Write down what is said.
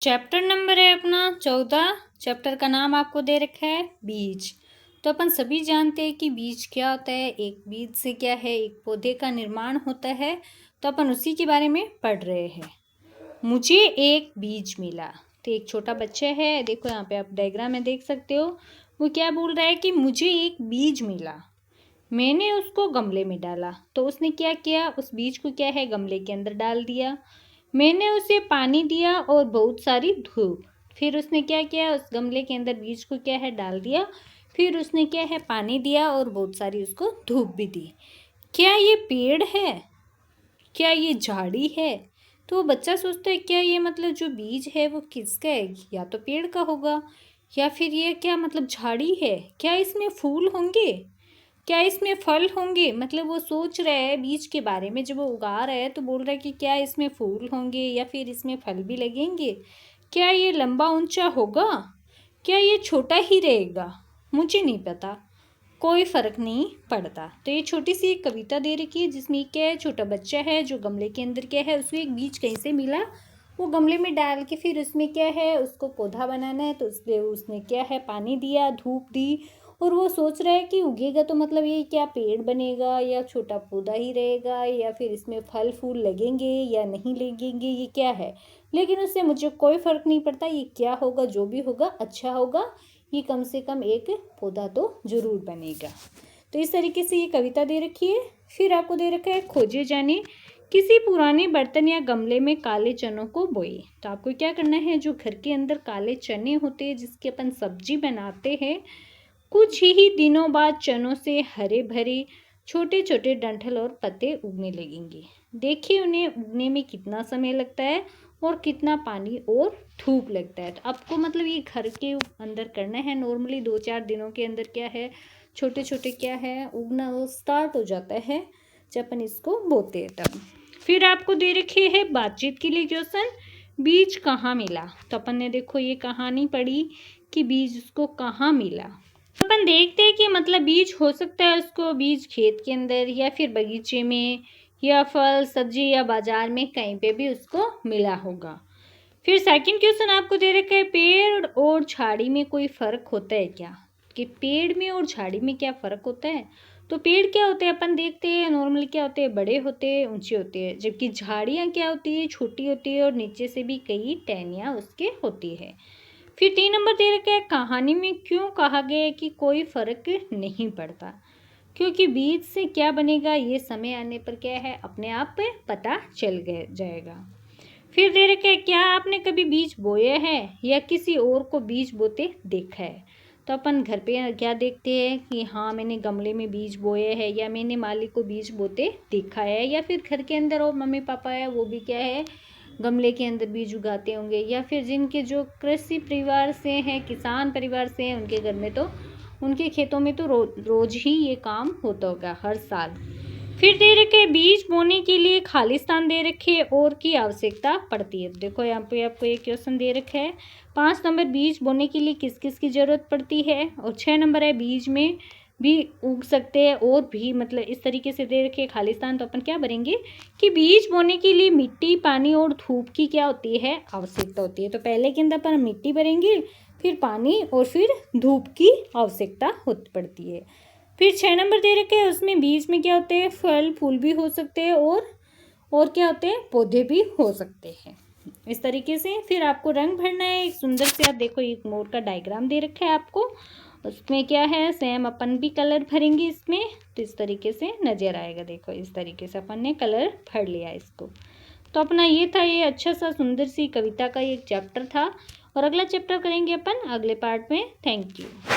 Chapter number है अपना 14। Chapter का नाम आपको दे रखा है बीज। तो अपन सभी जानते हैं कि बीज क्या होता है। एक बीज से क्या है, एक पौधे का निर्माण होता है। तो अपन उसी के बारे में पढ़ रहे हैं। मुझे एक बीज मिला। तो एक छोटा बच्चा है, देखो यहाँ पे आप डायग्राम में देख सकते हो। वो क्या बोल रहा है कि मुझे एक बीज मिला, मैंने उसको गमले में डाला। तो उसने क्या किया, उस बीज को क्या है गमले के अंदर डाल दिया। मैंने उसे पानी दिया और बहुत सारी धूप। फिर उसने क्या किया, उस गमले के अंदर बीज को क्या है डाल दिया। फिर उसने क्या है पानी दिया और बहुत सारी उसको धूप भी दी। क्या ये पेड़ है, क्या ये झाड़ी है? तो वो बच्चा सोचता है क्या ये मतलब जो बीज है वो किसका है, या तो पेड़ का होगा या फिर ये क्या मतलब झाड़ी है। क्या इसमें फूल होंगे, क्या इसमें फल होंगे? मतलब वो सोच रहा है बीज के बारे में। जब वो उगा रहा है तो बोल रहा है कि क्या इसमें फूल होंगे या फिर इसमें फल भी लगेंगे। क्या ये लंबा ऊंचा होगा, क्या ये छोटा ही रहेगा, मुझे नहीं पता, कोई फ़र्क नहीं पड़ता। तो ये छोटी सी एक कविता दे रखी है जिसमें क्या है, छोटा बच्चा है जो गमले के अंदर क्या है, उसको एक बीज कहीं से मिला, वो गमले में डाल के फिर उसमें क्या है उसको पौधा बनाना है। तो उसमें उसने क्या है पानी दिया, धूप दी, और वो सोच रहा है कि उगेगा तो मतलब ये क्या पेड़ बनेगा या छोटा पौधा ही रहेगा, या फिर इसमें फल फूल लगेंगे या नहीं लगेंगे, ये क्या है। लेकिन उससे मुझे कोई फ़र्क नहीं पड़ता, ये क्या होगा, जो भी होगा अच्छा होगा, ये कम से कम एक पौधा तो ज़रूर बनेगा। तो इस तरीके से ये कविता दे रखी है। फिर आपको दे रखा है खोजे जाने किसी पुराने बर्तन या गमले में काले चनों को बोए। तो आपको क्या करना है, जो घर के अंदर काले चने होते हैं जिसकी अपन सब्जी बनाते हैं, कुछ ही दिनों बाद चनों से हरे भरे छोटे छोटे डंठल और पत्ते उगने लगेंगे। देखिए उन्हें उगने में कितना समय लगता है और कितना पानी और धूप लगता है। तो आपको मतलब ये घर के अंदर करना है। नॉर्मली 2-4 दिनों के अंदर क्या है छोटे छोटे क्या है उगना वो स्टार्ट हो जाता है जब अपन इसको बोते हैं तब। फिर आपको दे रखे है बातचीत के लिए क्वेश्चन, बीज कहाँ मिला। तो अपन ने देखो ये कहानी पढ़ी कि बीज उसको कहाँ मिला। अपन देखते हैं कि मतलब बीज हो सकता है उसको बीज खेत के अंदर या फिर बगीचे में या फल सब्जी या बाजार में कहीं पे भी उसको मिला होगा। फिर सेकंड क्वेश्चन आपको दे रखा है पेड़ और झाड़ी में कोई फ़र्क होता है क्या, कि पेड़ में और झाड़ी में क्या फ़र्क होता है। तो पेड़ क्या होते हैं अपन देखते हैं नॉर्मली क्या होते हैं, बड़े होते हैं ऊंचे होते हैं, जबकि झाड़ियाँ क्या होती है छोटी होती है और नीचे से भी कई टहनियाँ उसके होती है। फिर 3 नंबर दे रखा है कहानी में क्यों कहा गया है कि कोई फ़र्क नहीं पड़ता, क्योंकि बीज से क्या बनेगा ये समय आने पर क्या है अपने आप पे पता चल जाएगा। फिर दे रखा है क्या आपने कभी बीज बोया है या किसी और को बीज बोते देखा है। तो अपन घर पे क्या देखते हैं कि हाँ मैंने गमले में बीज बोए हैं या मैंने माली को बीज बोते देखा है, या फिर घर के अंदर और मम्मी पापा है वो भी क्या है गमले के अंदर बीज उगाते होंगे, या फिर जिनके जो कृषि परिवार से हैं किसान परिवार से हैं उनके घर में तो उनके खेतों में तो रोज ही ये काम होता होगा हर साल। फिर दे रखे बीज बोने के लिए खालिस्तान दे रखे और की आवश्यकता पड़ती है। देखो यहाँ पे आपको एक क्वेश्चन दे रखा है 5 नंबर बीज बोने के लिए किस किस की ज़रूरत पड़ती है, और 6 नंबर है बीज में भी उग सकते हैं और भी मतलब इस तरीके से दे रखे खालिस्तान। तो अपन क्या भरेंगे कि बीज बोने के लिए मिट्टी पानी और धूप की क्या होती है आवश्यकता होती है। तो पहले के अंदर अपन मिट्टी भरेंगे, फिर पानी और फिर धूप की आवश्यकता पड़ती है। फिर 6 नंबर दे रखे हैं उसमें बीज में क्या होते हैं फल फूल भी हो सकते हैं और क्या होते हैं पौधे भी हो सकते हैं इस तरीके से। फिर आपको रंग भरना है एक सुंदर से, आप देखो एक मोर का डायग्राम दे रखा है आपको, उसमें क्या है सेम अपन भी कलर भरेंगे इसमें, तो इस तरीके से नज़र आएगा। देखो इस तरीके से अपन ने कलर भर लिया इसको। तो अपना ये था ये अच्छा सा सुंदर सी कविता का एक चैप्टर था, और अगला चैप्टर करेंगे अपन अगले पार्ट में। Thank you.